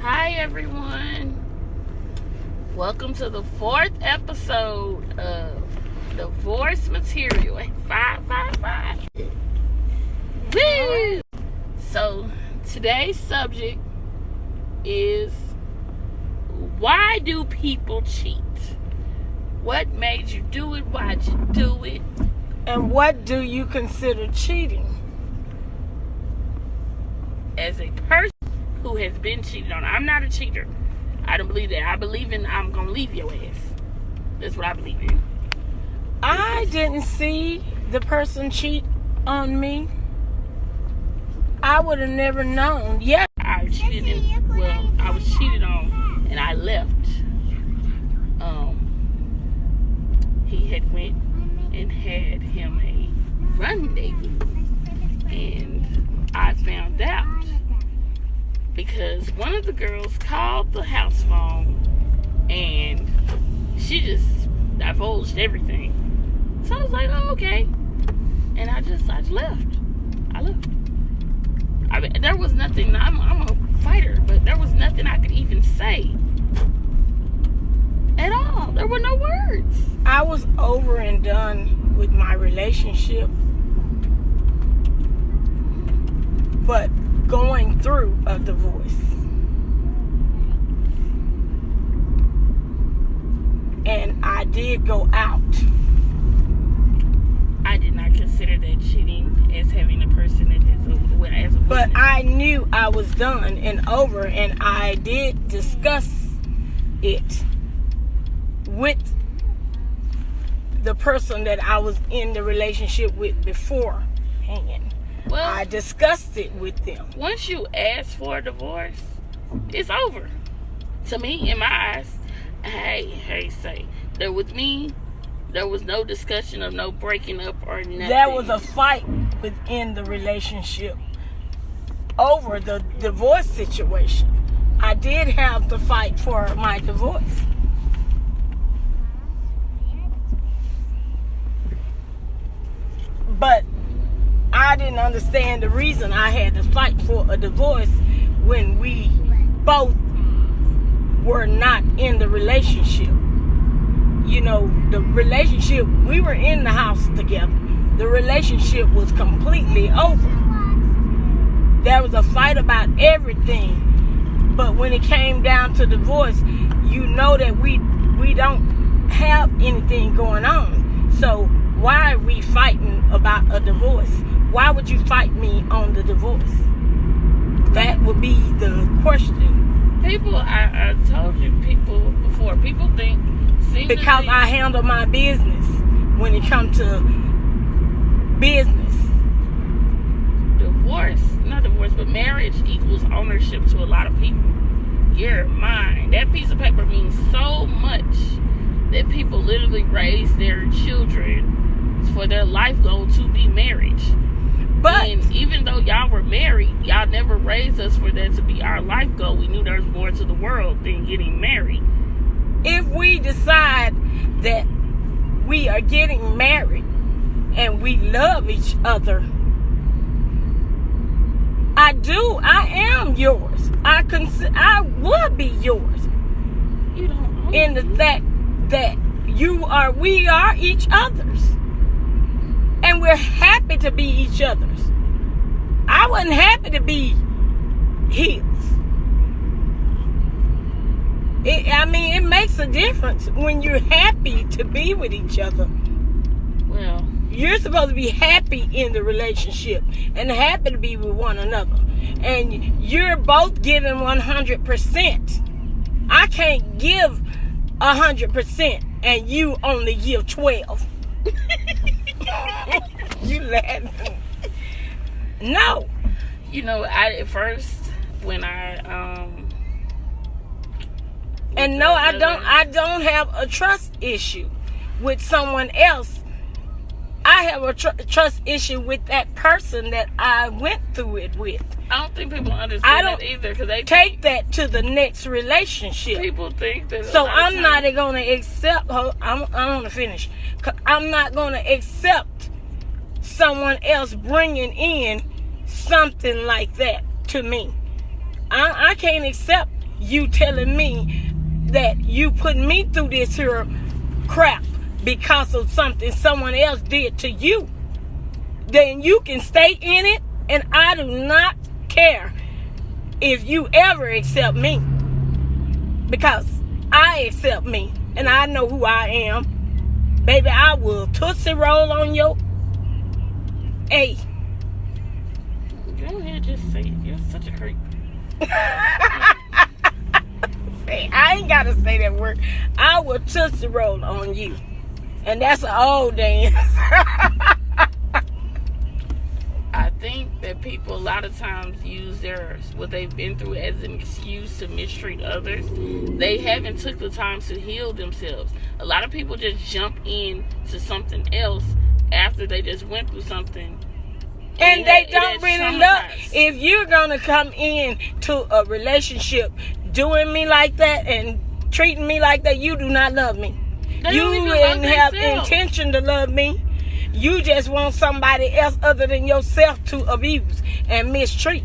Hi everyone. Welcome to the 4th episode of Divorce Material at 555. Woo! So today's subject is, why do people cheat? What made you do it? Why'd you do it? And what do you consider cheating? As a person who has been cheated on, I'm not a cheater. I don't believe that. I believe in I'm gonna leave your ass. That's what I believe in. I didn't see the person cheat on me. I would have never known. Yeah, I was cheated on and I left. He had went and had him a rendezvous, and I found out because one of the girls called the house phone and she just divulged everything. So I was like, oh, okay. And I left. I left. I mean, there was nothing. I'm a fighter, but there was nothing I could even say at all. There were no words. I was over and done with my relationship, but going through a divorce. And I did go out. I did not consider that cheating as having a person that has a witness. But I knew I was done and over, and I did discuss it with the person that I was in the relationship with beforehand. Well, I discussed it with them. Once you ask for a divorce, it's over. To me, in my eyes, with me, there was no discussion of no breaking up or nothing. There was a fight within the relationship over the divorce situation. I did have to fight for my divorce. But I didn't understand the reason I had to fight for a divorce when we both were not in the relationship. You know, the relationship, we were in the house together. The relationship was completely over. There was a fight about everything. But when it came down to divorce, you know that we don't have anything going on. So why are we fighting about a divorce? Why would you fight me on the divorce? That would be the question. People, I told you people before, people think... Because I handle my business when it comes to business. Not divorce, but marriage equals ownership to a lot of people. You're mine. That piece of paper means so much that people literally raise their children for their life goal to be married. And even though y'all were married, y'all never raised us for that to be our life goal. We knew there was more to the world than getting married. If we decide that we are getting married and we love each other, I am yours. I would be yours. You don't own in the fact that we are each other's. And we're happy to be each other's. I wasn't happy to be his. It makes a difference when you're happy to be with each other. Well, you're supposed to be happy in the relationship and happy to be with one another. And you're both giving 100%. I can't give 100% and you only give 12. You laughing? No. You know, at first when I and no, I don't have a trust issue with someone else. I have a trust issue with that person that I went through it with. I don't think people understand that either, because they take that to the next relationship. People think that. So I'm not going to accept. I'm going to finish. I'm not going to accept someone else bringing in something like that to me. I can't accept you telling me that you put me through this here crap because of something someone else did to you, then you can stay in it, and I do not care if you ever accept me, because I accept me and I know who I am. Baby, I will tootsie roll on your A. Go ahead, just say it. You're such a creep. I ain't gotta say that word. I will tootsie roll on you. And that's an old dance. I think that people a lot of times use what they've been through as an excuse to mistreat others. They haven't took the time to heal themselves. A lot of people just jump in to something else after they just went through something. And they don't really love. If you're gonna come in to a relationship doing me like that and treating me like that, you do not love me. You didn't have intention to love me. You just want somebody else other than yourself to abuse and mistreat.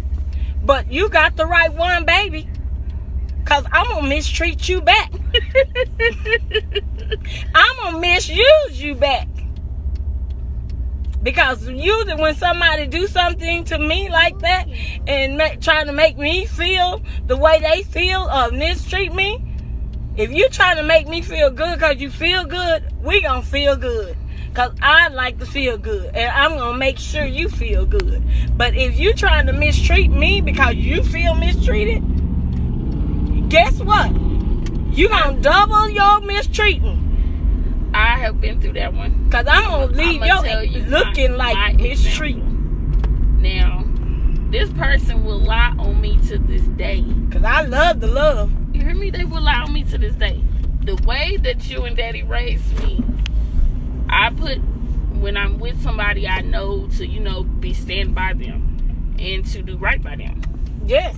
But you got the right one, baby. Because I'm going to mistreat you back. I'm going to misuse you back. Because when somebody do something to me like that and trying to make me feel the way they feel or mistreat me, if you trying to make me feel good because you feel good, we going to feel good. Because I like to feel good. And I'm going to make sure you feel good. But if you trying to mistreat me because you feel mistreated, guess what? You going to double your mistreating. I have been through that one. Because I'm going to leave you looking like mistreating. Now, this person will lie on me to this day. Because I love the love. You hear me? They will lie on me to this day. The way that you and Daddy raised me, when I'm with somebody, I know to, stand by them and to do right by them. Yes.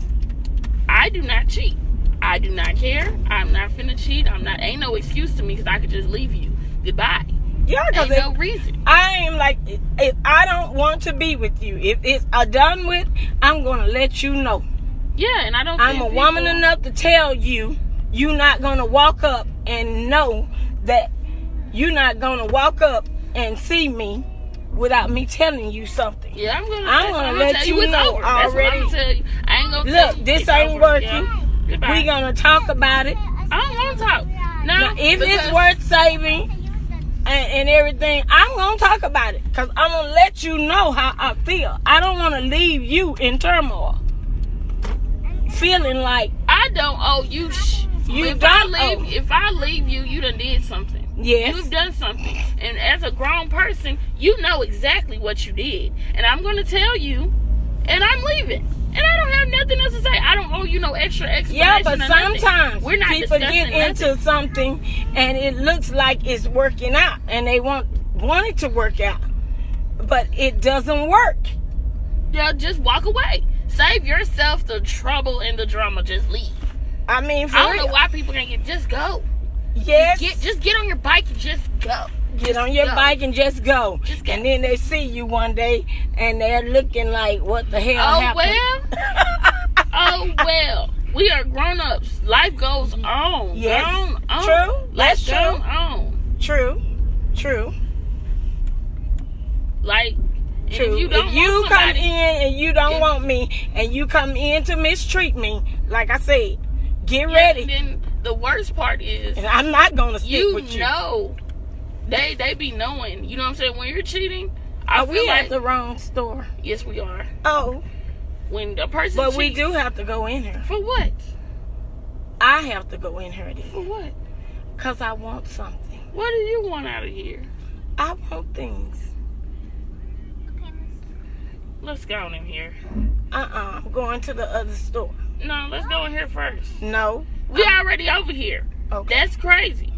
I do not cheat. I do not care. I'm not finna cheat. Ain't no excuse to me because I could just leave you. Goodbye. Yeah, because ain't no reason. I am like, if I don't want to be with you, if it's done with, I'm going to let you know. Yeah, and I don't I'm a woman enough to tell you, you're not going to walk up and know that you're not going to walk up and see me without me telling you something. Yeah, I'm gonna let you know already. That's what I'm tell you. I ain't gonna look, this ain't working. Yeah. We're gonna talk about it. I don't want to talk. Now, if it's worth saving and everything, I'm gonna talk about it. Because I'm gonna let you know how I feel. I don't want to leave you in turmoil. Feeling like I don't owe you if I leave you, you done did something. Yes. You've done something. And as a grown person, you know exactly what you did. And I'm going to tell you, and I'm leaving. And I don't have nothing else to say. I don't owe you no extra explanation. Yeah, but sometimes we're not people get into something and it looks like it's working out. And they want it to work out. But it doesn't work. Yeah, just walk away. Save yourself the trouble and the drama. Just leave. I mean, I don't know why people can't just go. Yes. Just get on your bike and just go. Get on your bike and just go. And then they see you one day and they're looking like, what the hell happened? Oh, well. We are grown-ups. Life goes on. Yes. On. True. That's true. On. True. Like, true. If you come in and you don't want me and you come in to mistreat me, like I said, get ready. And then the worst part is, and I'm not gonna stick with you. They be knowing. You know what I'm saying? When you're cheating, we at the wrong store. Yes, we are. Oh, when a person. But cheats, we do have to go in here. For what? I have to go in here then. For what? 'Cause I want something. What do you want out of here? I want things. Let's go in here. I'm going to the other store. No, let's go in here first. No. We already over here. Okay. That's crazy.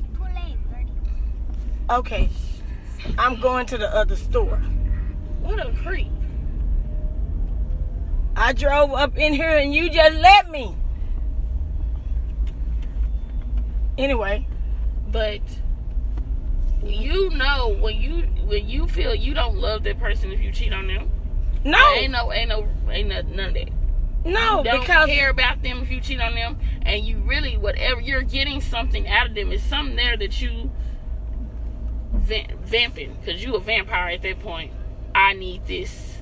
Okay. I'm going to the other store. What a creep. I drove up in here and you just let me. Anyway. But you know when you feel you don't love that person if you cheat on them. No. Ain't none of that. No, you don't because care about them if you cheat on them, and you really, whatever you're getting something out of them, is something there that you vamping, because you a vampire at that point. I need this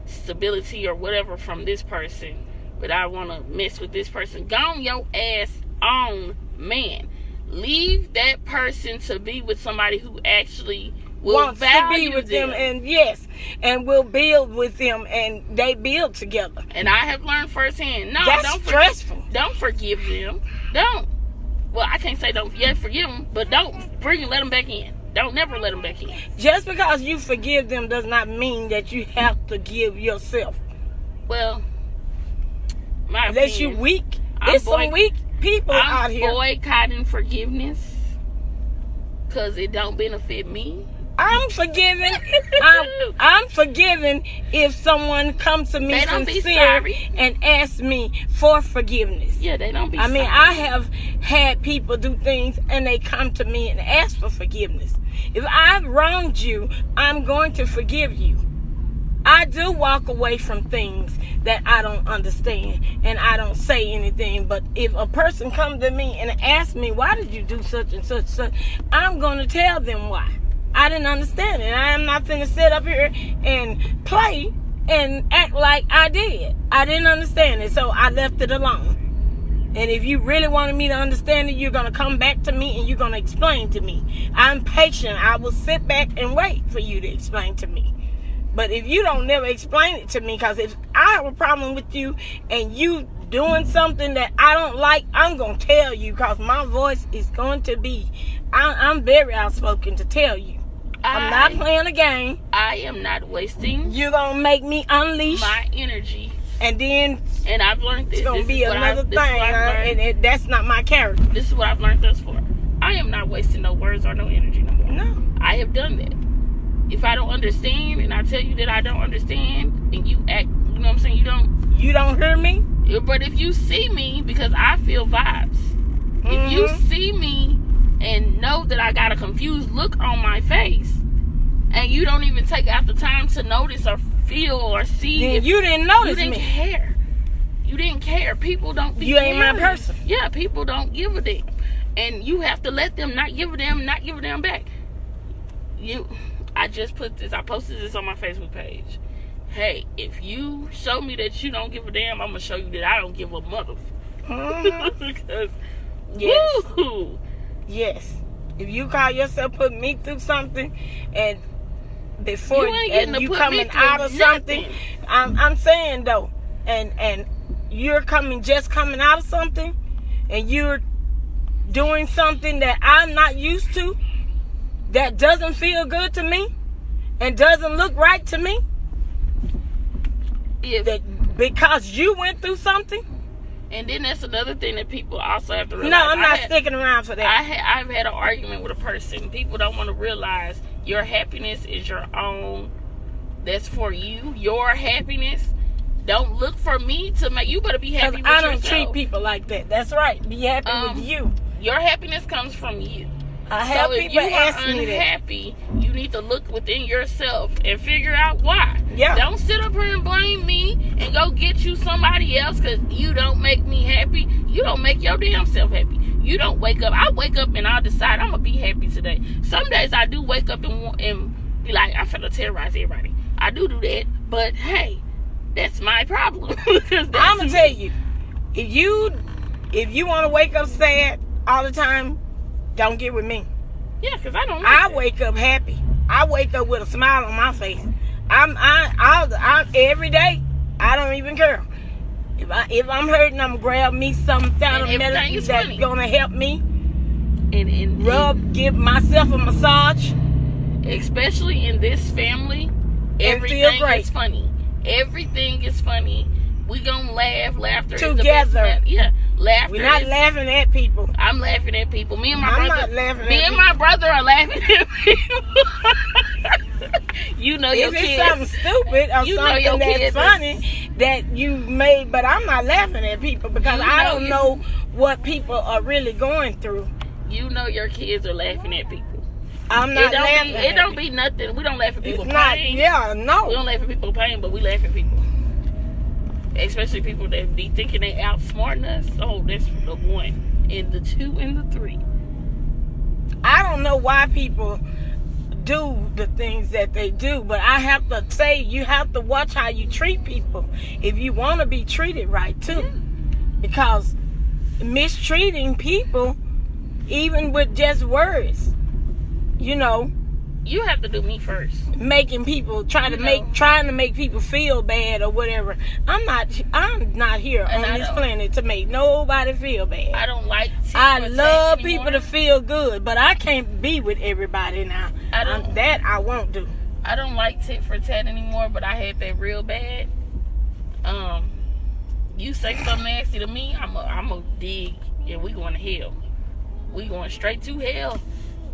stability or whatever from this person, but I want to mess with this person. Gone your ass on, man. Leave that person to be with somebody who actually wants to be with them, and yes, and will build with them, and they build together. And I have learned firsthand. No, that's don't stressful. Don't forgive them. Don't. Well, I can't say don't. Yeah, forgive them, but don't bring and let them back in. Don't never let them back in. Just because you forgive them does not mean that you have to give yourself. Well, unless you're weak. There's some weak people out here. I'm boycotting forgiveness because it don't benefit me. I'm forgiving. I'm forgiving if someone comes to me sincere and asks me for forgiveness. Yeah, they don't be sorry. I have had people do things and they come to me and ask for forgiveness. If I've wronged you, I'm going to forgive you. I do walk away from things that I don't understand and I don't say anything. But if a person comes to me and asks me, why did you do such and such, I'm going to tell them why. I didn't understand it. I am not finna sit up here and play and act like I did. I didn't understand it, so I left it alone. And if you really wanted me to understand it, you're going to come back to me and you're going to explain to me. I'm patient. I will sit back and wait for you to explain to me. But if you don't never explain it to me, because if I have a problem with you and you doing something that I don't like, I'm going to tell you, because my voice is going to be, I'm very outspoken to tell you. I'm not playing a game. I am not wasting. You're going to make me unleash my energy. And then I've learned this. It's going to be another thing. And that's not my character. This is what I've learned thus far. I am not wasting no words or no energy no more. No. I have done that. If I don't understand and I tell you that I don't understand and you act, you know what I'm saying, you don't hear me? But if you see me, because I feel vibes. Mm-hmm. If you see me and know that I got a confused look on my face, and you don't even take out the time to notice or feel or see, then you didn't notice me. You didn't care. You didn't care. People don't be. You ain't my person. Yeah, people don't give a damn, and you have to let them not give a damn back. I just put this. I posted this on my Facebook page. Hey, if you show me that you don't give a damn, I'm gonna show you that I don't give a mother. Because yes. Woo! Yes. If you call yourself putting me through something, and before you coming out of something, I'm saying though, and you're coming out of something, and you're doing something that I'm not used to, that doesn't feel good to me, and doesn't look right to me, that because you went through something. And then that's another thing that people also have to realize. No, I'm not sticking around for that. I've had an argument with a person. People don't want to realize your happiness is your own. That's for you. Your happiness. Don't look for me to make. You better be happy with yourself. I don't treat people like that. That's right. Be happy with you. Your happiness comes from you. I have so people ask me that. If you are unhappy, you need to look within yourself and figure out why. Yeah. Don't sit up here and blame me and go get you somebody else because you don't make me happy. You don't make your damn self happy. You don't wake up. I wake up and I decide I'm going to be happy today. Some days I do wake up and be like, I'm finna terrorize everybody. I do that. But hey, that's my problem. I'm going to tell you, if you want to wake up sad all the time, don't get with me. Yeah, because I don't. I wake up happy. I wake up with a smile on my face. I every day. I don't even care. If I'm hurting, I'm gonna grab me some kind of medicine that's gonna help me. And give myself a massage. Especially in this family, everything is funny. Everything is funny. We gonna laugh. Laughter together. Yeah. Laughter. We're not laughing at people. I'm laughing at people. Me and my brother are laughing at people. You know your kids. If it's something stupid or something that's funny that you made, but I'm not laughing at people because I don't know what people are really going through. You know your kids are laughing at people. I'm not laughing. It don't be nothing. We don't laugh at people's pain. Yeah, no. We don't laugh at people's pain, but we laugh at people. especially people that be thinking they outsmarting us. Oh, that's the 1 and the 2 and the 3. I don't know why people do the things that they do, but I have to say, you have to watch how you treat people if you want to be treated right too. Yeah. Because mistreating people, even with just words, you know, you have to do me first. Making people trying to make people feel bad or whatever. I'm not here on this planet to make nobody feel bad. I don't like I love people to feel good, but I can't be with everybody now. That I won't do. I don't like tit for tat anymore, but I had that real bad. You say something nasty to me, I'm a dig, and we going to hell. We going straight to hell.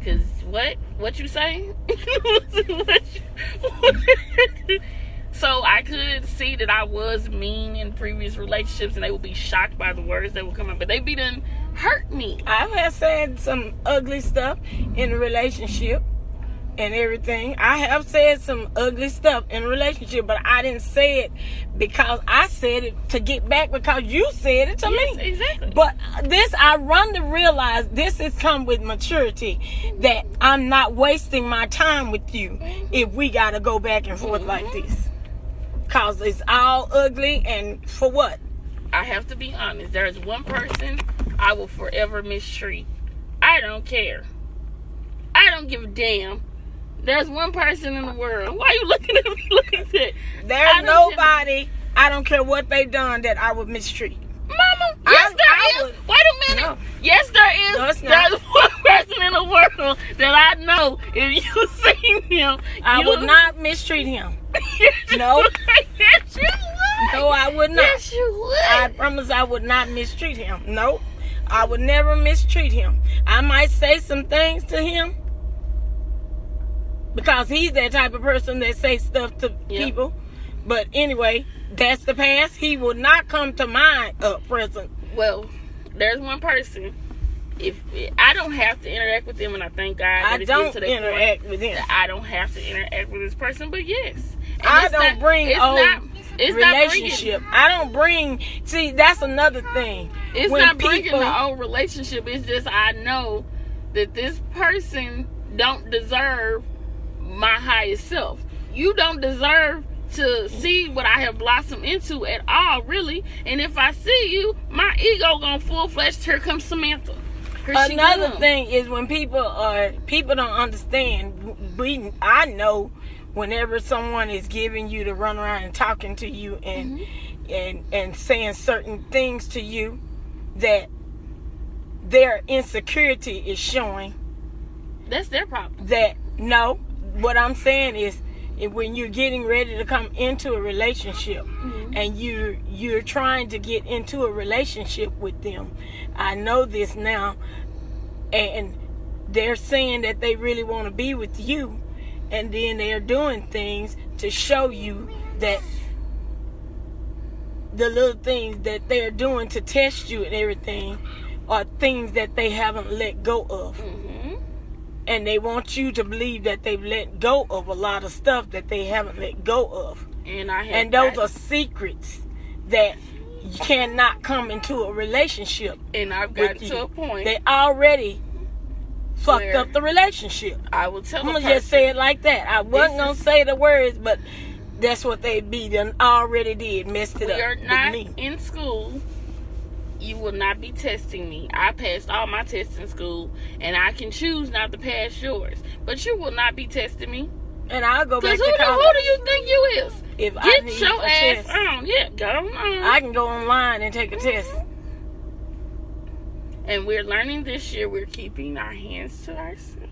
Cause what you say? So I could see that I was mean in previous relationships, and they would be shocked by the words that would come up, but they be done hurt me. I have said some ugly stuff in a relationship and everything. I have said some ugly stuff in a relationship, but I didn't say it because I said it to get back because you said it to me. Exactly. But I run to realize this has come with maturity, that I'm not wasting my time with you if we got to go back and forth like this. Because it's all ugly, and for what? I have to be honest. There's one person I will forever mistreat. I don't care. I don't give a damn. There's one person in the world. Why are you looking at me like that? There's nobody, I don't care what they done, that I would mistreat. Mama, yes there is. Wait a minute. No. Yes there is. No, it's not. There's one person in the world that I know, if you see him, I would not mistreat him. No. Yes, you would. No, I would not. Yes, you would. I promise I would not mistreat him. No, I would never mistreat him. I might say some things to him, because he's that type of person that say stuff to people. But anyway, that's the past. He will not come to my present. Well, there's one person. If I don't have to interact with them, and I thank God that I don't interact with him. I don't have to interact with this person, but yes, and I don't bring relationship. I don't bring. See, that's another thing. It's not bringing the old relationship. It's just I know that this person don't deserve my highest self. You don't deserve to see what I have blossomed into at all, really. And if I see you, my ego gonna full-fledged. Here comes Samantha. Another thing is when people don't understand. I know whenever someone is giving you to run around and talking to you and saying certain things to you, that their insecurity is showing. That's their problem. No, what I'm saying is, when you're getting ready to come into a relationship and you're trying to get into a relationship with them, I know this now, and they're saying that they really want to be with you, and then they're doing things to show you that the little things that they're doing to test you and everything are things that they haven't let go of. And they want you to believe that they've let go of a lot of stuff that they haven't let go of. And those are secrets that you cannot come into a relationship. And I've got to a point. They already fucked up the relationship. I will tell. I'm gonna just say it like that. I wasn't gonna say the words, but that's what they done already did. Messed it up. We are not in school. You will not be testing me. I passed all my tests in school, and I can choose not to pass yours. But you will not be testing me. And I'll go back to college. Who do you think you is? If Get I need your a ass test, on. Yeah, go on. I can go online and take a test. And we're learning this year, we're keeping our hands to ourselves.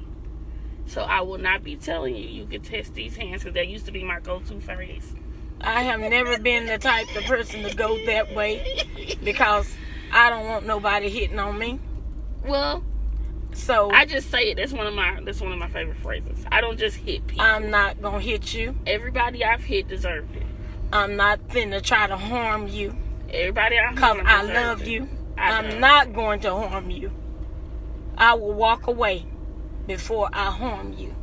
So I will not be telling you you can test these hands, because that used to be my go-to phrase. I have never been the type of person to go that way, because I don't want nobody hitting on me. Well, so I just say it. That's one of my favorite phrases. I don't just hit people. I'm not gonna hit you. Everybody I've hit deserved it. I'm not finna try to harm you. Everybody I've hit, because I love you. I'm not going to harm you. I will walk away before I harm you.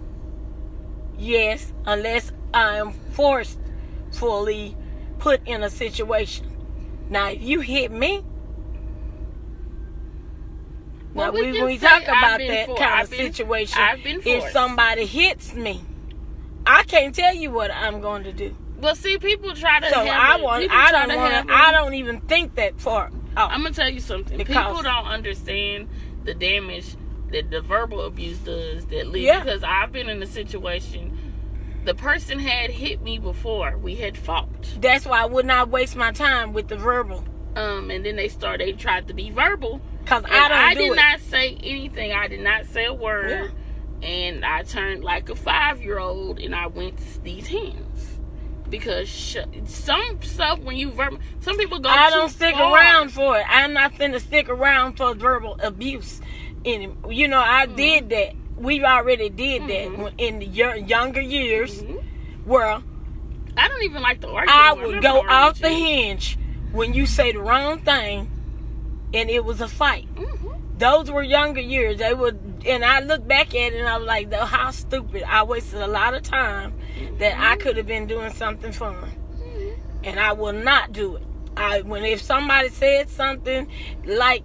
Yes, unless I am forcefully put in a situation. Now, if you hit me, Well, now we can we say talk I've about been that for- kind I've of been- situation. I've been If forced. somebody hits me, I can't tell you what I'm going to do. Well, see, people try to So have I don't even think that far. I'm gonna tell you something. Because- People don't understand the damage that the verbal abuse does. Yeah. Because I've been in a situation. The person had hit me before. We had fought. That's why I would not waste my time with the verbal. And then they tried to be verbal. Because And I don't do did it. not say anything. I did not say a word. And I turned like a 5-year-old and I went to these hands. Because some stuff when you verbal, some people go I too don't stick far. around for it. I'm not finna stick around for verbal abuse. I did that. We already did that in the younger years. Where I don't even like to argue. I I would remember go arguing off with the you. hinge when you say the wrong thing, and it was a fight. Mhm. Those were younger years. They would, and I look back at it and I was like, how stupid. I wasted a lot of time that I could have been doing something fun. And I will not do it. If somebody said something like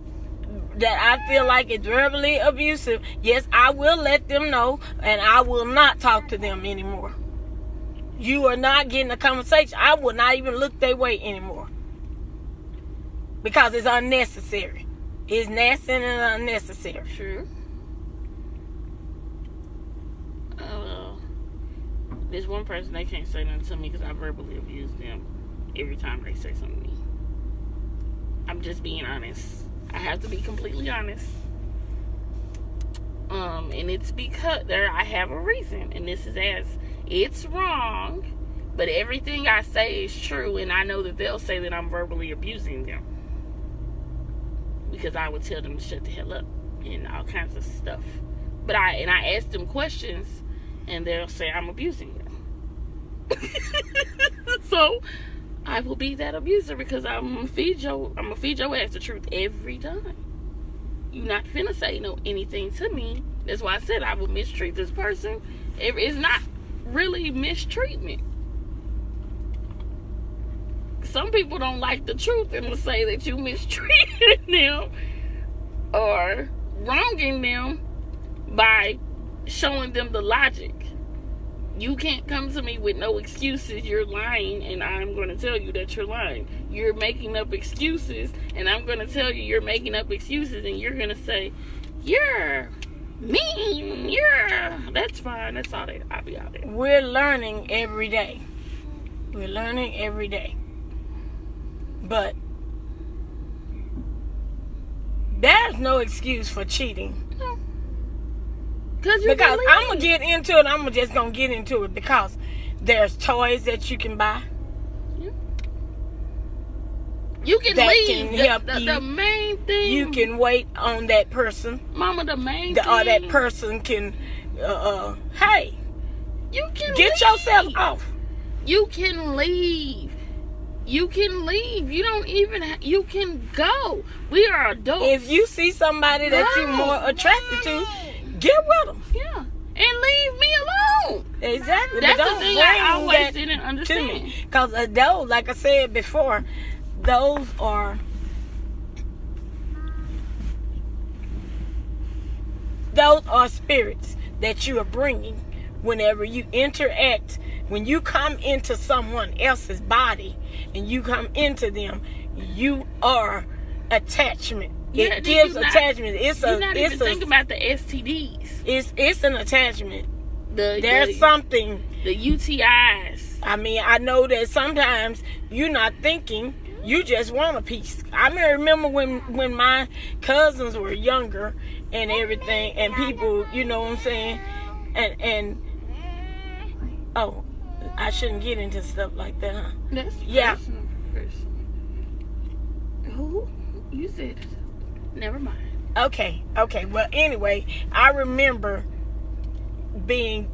that I feel like it's verbally abusive, yes, I will let them know, and I will not talk to them anymore. You are not getting a conversation. I will not even look their way anymore. Because it's unnecessary. It's nasty and unnecessary. True. There's one person, they can't say nothing to me because I verbally abuse them every time they say something to me. I'm just being honest. I have to be completely honest. And it's because I have a reason, and this is it's wrong, but everything I say is true, and I know that they'll say that I'm verbally abusing them because I would tell them to shut the hell up and all kinds of stuff. But I ask them questions, and they'll say I'm abusing them. So I will be that abuser because I'm gonna feed your ass the truth every time. You not finna say anything to me. That's why I said I will mistreat this person. It's not really mistreatment. Some people don't like the truth and will say that you mistreated them or wronging them by showing them the logic. You can't come to me with no excuses. You're lying, and I'm going to tell you that you're lying. You're making up excuses, and I'm going to tell you you're making up excuses, and you're going to say, you're mean. That's fine. That's all I'll be out there. We're learning every day. We're learning every day. But there's no excuse for cheating. No. Because I'm going to get into it. I'm just going to get into it because there's toys that you can buy. You can that leave. Can help you. The main thing. You can wait on that person. Mama, the main thing. Or that person can, hey. You can get leave. yourself off. You can leave. You can leave. You don't even. You can go. We are adults. If you see somebody that you're more attracted to, get with them. Yeah. And leave me alone. Exactly. That's but don't the thing bring I always that didn't understand. Because those, like I said before, those are spirits that you are bringing whenever you interact. When you come into someone else's body and you come into them, you are attachment. Yeah, it gives attachment. You're not even thinking about the STDs. It's an attachment. There's something. The UTIs. I mean, I know that sometimes you're not thinking. You just want a piece. I remember when my cousins were younger and everything, and people, you know what I'm saying, and oh, I shouldn't get into stuff like that, huh? That's yeah. Personal. Who? You said it. Never mind. Okay. Well, anyway, I remember being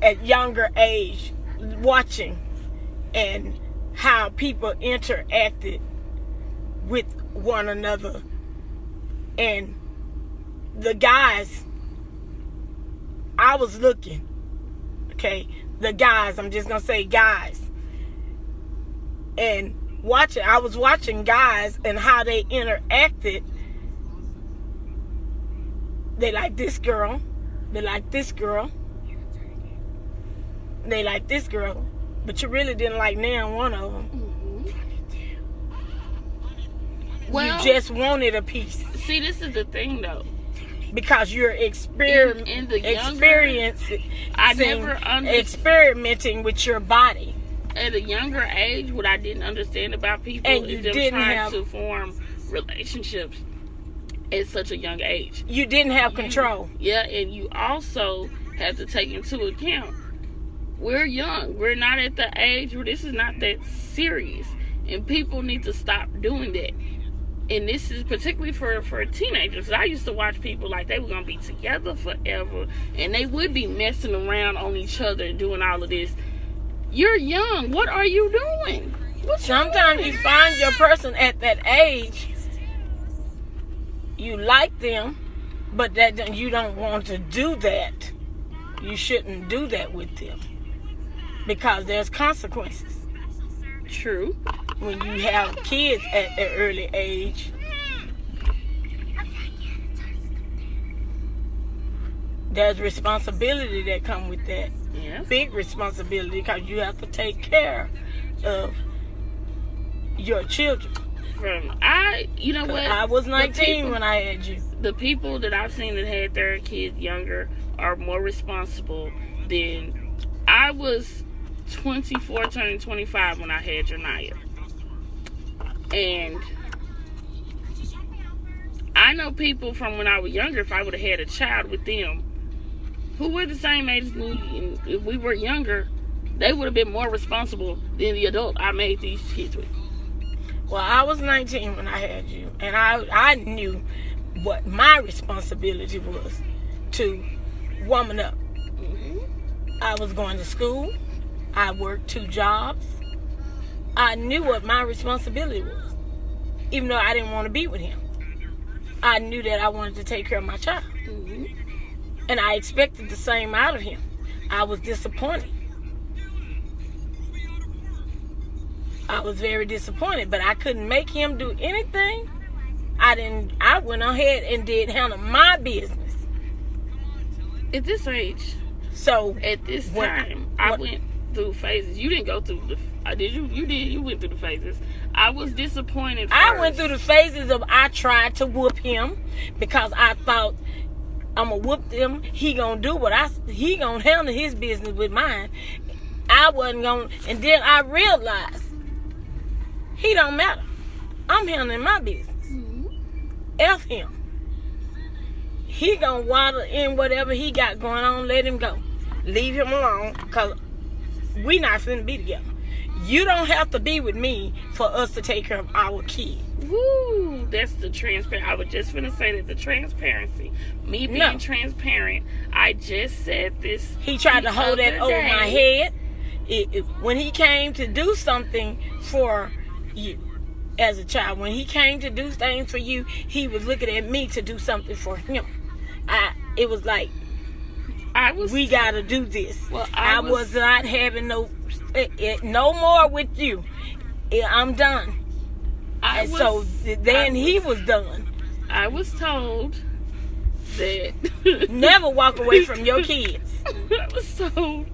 at younger age, watching and how people interacted with one another, and the guys, I was looking, okay, the guys, I'm just gonna say guys, and I was watching guys and how they interacted. They like this girl. They like this girl. They like this girl. But you really didn't like neither one of them. Well, you just wanted a piece. See, this is the thing, though. Because you're experimenting with your body. At a younger age, what I didn't understand about people is them trying to form relationships at such a young age. You didn't have control. Yeah, and you also have to take into account, we're young. We're not at the age where this is not that serious. And people need to stop doing that. And this is particularly for teenagers. I used to watch people like they were going to be together forever. And they would be messing around on each other and doing all of this. You're young. What are you doing? Sometimes you find your person at that age. You like them. But that you don't want to do that. You shouldn't do that with them. Because there's consequences. True. When you have kids at an early age, there's responsibility that come with that. Yeah. Big responsibility, because you have to take care of your children. You know what? I was 19 when I had you. The people that I've seen that had their kids younger are more responsible than I was. 24 turning 25 when I had Janiyah. And I know people from when I was younger, if I would have had a child with them who were the same age as me, and if we were younger, they would have been more responsible than the adult I made these kids with. Well, I was 19 when I had you, and I knew what my responsibility was to woman up. Mm-hmm. I was going to school. I worked 2 jobs. I knew what my responsibility was. Even though I didn't want to be with him. I knew that I wanted to take care of my child. Mm-hmm. And I expected the same out of him. I was disappointed. I was very disappointed, but I couldn't make him do anything. I went ahead and did handle my business. At this age. So at this time, I went through phases. You didn't go through did you? You did. You went through the phases. I was disappointed first. I went through the phases of I tried to whoop him because I thought I'm gonna whoop him. He gonna do he gonna handle his business with mine. I wasn't gonna, and then I realized he don't matter. I'm handling my business. Mm-hmm. F him. He gonna waddle in whatever he got going on. Let him go. Leave him alone, because we not finna be together. You don't have to be with me for us to take care of our kid. Woo! That's the transparent. I was just finna say that the transparency. Me being transparent. I just said this. He tried to hold that over my head. When he came to do something for you as a child, when he came to do things for you, he was looking at me to do something for him. It was like, we gotta do this. Well, I was not having no more with you. I'm done. So then he was done. I was told that never walk away from your kids. I was told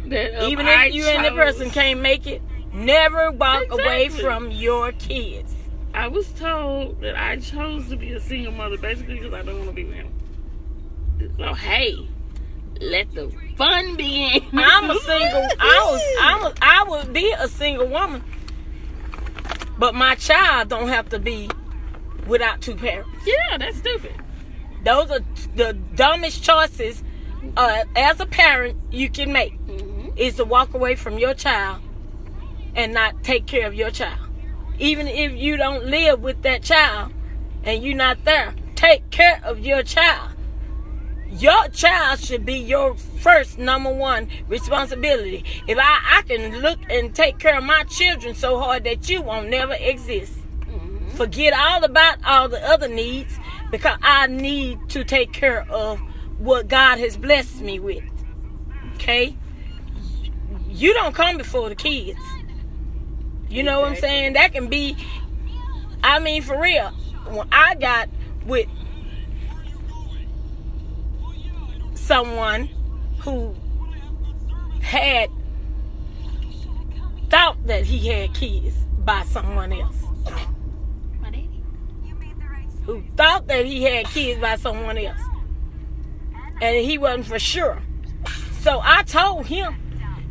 that even if you and the person can't make it, never walk away from your kids. I was told that I chose to be a single mother basically because I don't want to be with him. So hey, let the fun begin. I'm a single. I would be a single woman, but my child don't have to be without 2 parents. Yeah, that's stupid. Those are the dumbest choices as a parent you can make. Mm-hmm. Is to walk away from your child and not take care of your child. Even if you don't live with that child and you're not there, take care of your child. Your child should be your first number 1 responsibility. If I can look and take care of my children so hard that you won't never exist. Mm-hmm. Forget all about all the other needs, because I need to take care of what God has blessed me with. Okay? You don't come before the kids. You know what I'm saying? That can be, I mean, for real. When I got with someone who had thought that he had kids by someone else. My daddy. Who thought that he had kids by someone else. And he wasn't for sure. So I told him,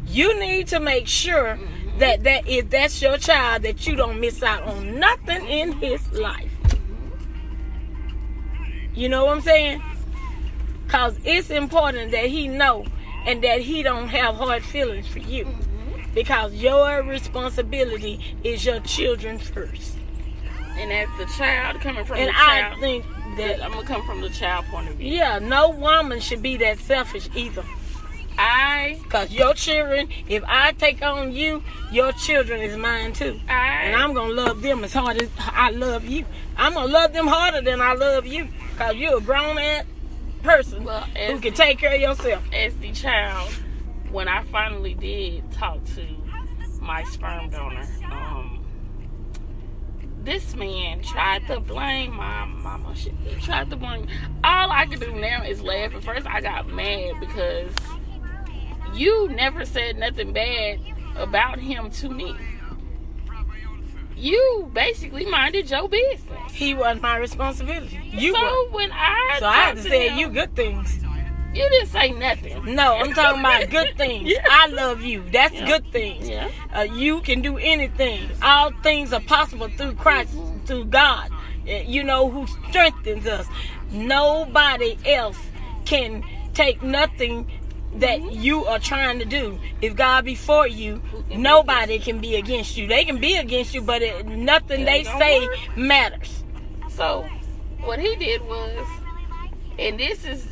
you need to make sure that if that's your child, that you don't miss out on nothing in his life. You know what I'm saying? Because it's important that he know and that he don't have hard feelings for you. Because your responsibility is your children first. And as the child, coming from And the child, I think that, I'm going to come from the child point of view. yeah, no woman should be that selfish either. Because your children, if I take on you, your children is mine too. And I'm going to love them as hard as I love you. I'm going to love them harder than I love you. Because you're a grown-ass person who can take care of yourself. As the child, when I finally did talk to my sperm donor, this man tried to blame my mama. He tried to blame. All I could do now is laugh. At first, I got mad because you never said nothing bad about him to me. You basically minded your business. He wasn't my responsibility. When I had to say you good things. You didn't say nothing. No, I'm talking about good things. Yeah. I love you. That's good things. Yeah. You can do anything. All things are possible through Christ, through God, you know, who strengthens us. Nobody else can take nothing that you are trying to do. If God be for you, nobody can be against you. They can be against you, but nothing they say matters. So what he did was, and this is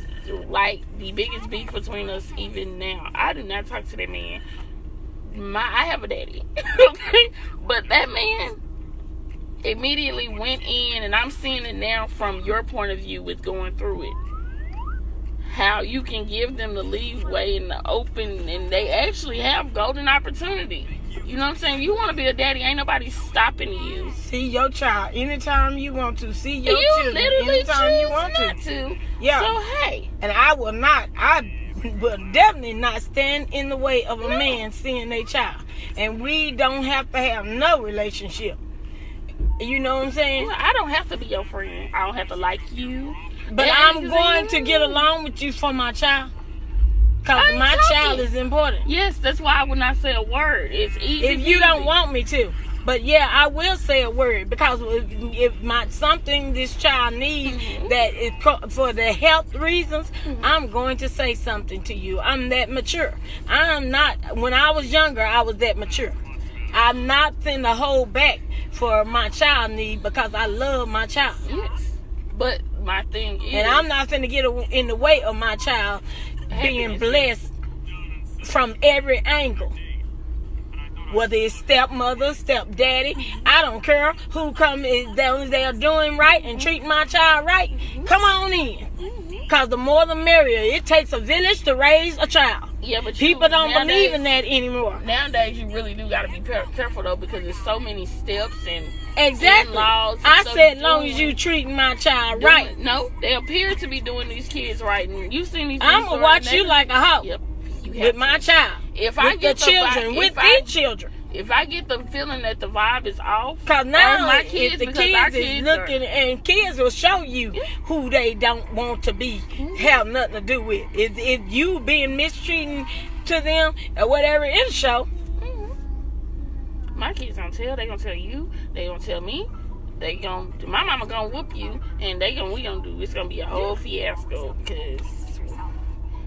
like the biggest beef between us even now. I do not talk to that man. I have a daddy. Okay? But that man immediately went in, and I'm seeing it now from your point of view with going through it. How you can give them the leeway and the open, and they actually have golden opportunity. You know what I'm saying? You want to be a daddy, ain't nobody stopping you. See your child anytime you want to. See your children literally anytime you want not to. Yeah. So hey. And I will definitely not stand in the way of a man seeing their child. And we don't have to have no relationship. You know what I'm saying? Well, I don't have to be your friend. I don't have to like you. But I'm going to get along with you for my child. Because my child is important. Yes, that's why I would not say a word. It's easy. If you don't want me to. But yeah, I will say a word. Because if something this child needs that is for the health reasons, I'm going to say something to you. I'm that mature. I'm not, when I was younger, I was that mature. I'm not finna hold back for my child need because I love my child. Yes. But my thing is, and I'm not finna get in the way of my child being blessed from every angle. Whether it's stepmother, stepdaddy, I don't care who come is they're doing right and treating my child right. Come on in. Because the more the merrier. It takes a village to raise a child. Yeah, but people don't believe in that anymore. Nowadays, you really do got to be careful though, because there's so many steps and laws. I said, long as you treating my child right. No, they appear to be doing these kids right, and you seen these. I'm gonna watch you like a hawk. Yep, with my child. If I get the children, with these children. If I get the feeling that the vibe is off, because now my kids, if the kids is looking, and kids will show you who they don't want to be, have nothing to do with. If you being mistreating to them or whatever, it'll show. My kids gonna tell. They gonna tell you. They gonna tell me. My mama gonna whoop you, and we gonna do. It's gonna be a whole fiasco because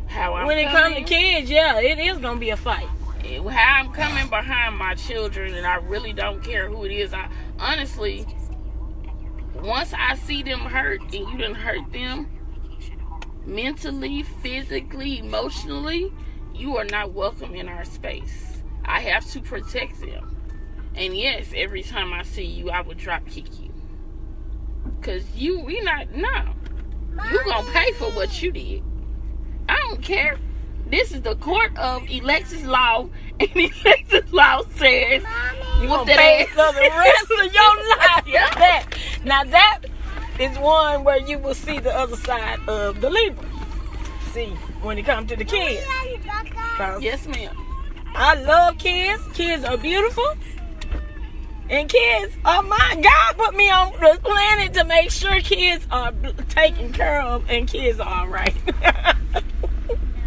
when it comes to kids, yeah, it is gonna be a fight. How I'm coming behind my children, and I really don't care who it is. I honestly, once I see them hurt, and you done hurt them mentally, physically, emotionally, you are not welcome in our space. I have to protect them. And yes, every time I see you, I would drop kick you. Cause you gonna pay for what you did. I don't care. This is the court of Alexis Law, and Alexis Law says You gonna pay for the rest of your life. Yeah. Now that is one where you will see the other side of the Libra. See, when it comes to the kids. 'Cause Yes, ma'am. I love kids. Kids are beautiful. And kids are mine. God put me on the planet to make sure kids are taken care of and kids are all right.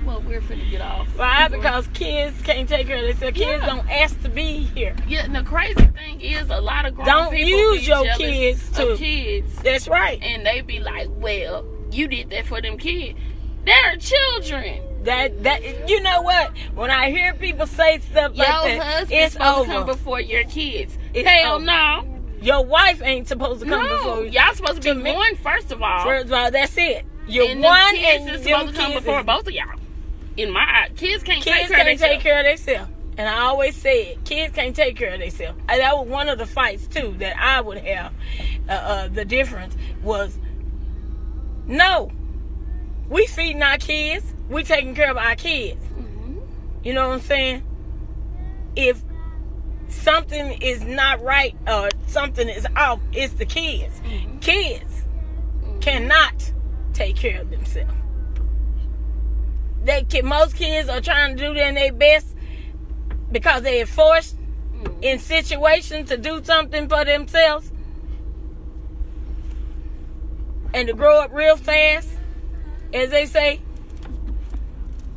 Well, we're finna get off. Why? Because kids can't take care of themselves. Kids Yeah. don't ask to be here. Yeah, and the crazy thing is a lot of grown Don't people use be your jealous kids of to- kids. That's right. And they be like, well, you did that for them kids. They're children. That you know what? When I hear people say stuff Your like that, husband's it's supposed to come over. before your kids. It's Hell over. no. Your wife ain't supposed to come No. before you. Y'all supposed to To be me- one, first of all. First of all, that's it. You're And one, the kids and is them supposed to come kids before is- both of y'all. In my eye, kids can't Kids take care can't of take themselves. care of themselves. And I always say it. Kids can't take care of themselves. And that was one of the fights, too, that I would have. The difference was, no. We feeding our kids. We taking care of our kids. Mhm. You know what I'm saying? If something is not right or something is off, it's the kids. Mhm. Kids cannot take care of themselves. Most kids are trying to do their best because they are forced in situations to do something for themselves and to grow up real fast, as they say.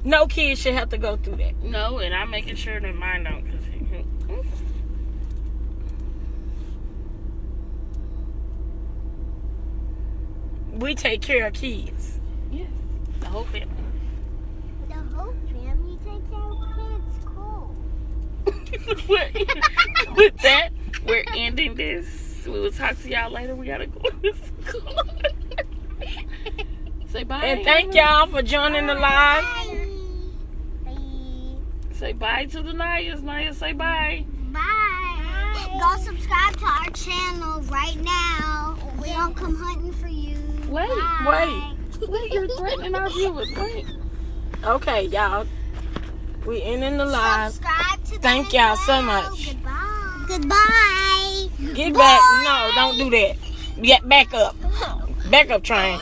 No kid should have to go through that. No, and I'm making sure that mine don't. Cause We take care of kids. yeah, the whole family. The whole family takes care of kids. Cool. With that, we're ending this. We will talk to y'all later. We gotta go to school. Say bye. And thank y'all for joining the live. Bye. Bye. Say bye to the Nayas. Naya, say bye. Bye. Go subscribe to our channel right now. We don't come hunting for you. Wait, Bye. Wait, you're threatening our viewers. Wait. Okay, y'all. We ending the live. Subscribe to Thank the y'all so show. much. Goodbye. Goodbye. Get back. No, don't do that. Get back up. Back up, train.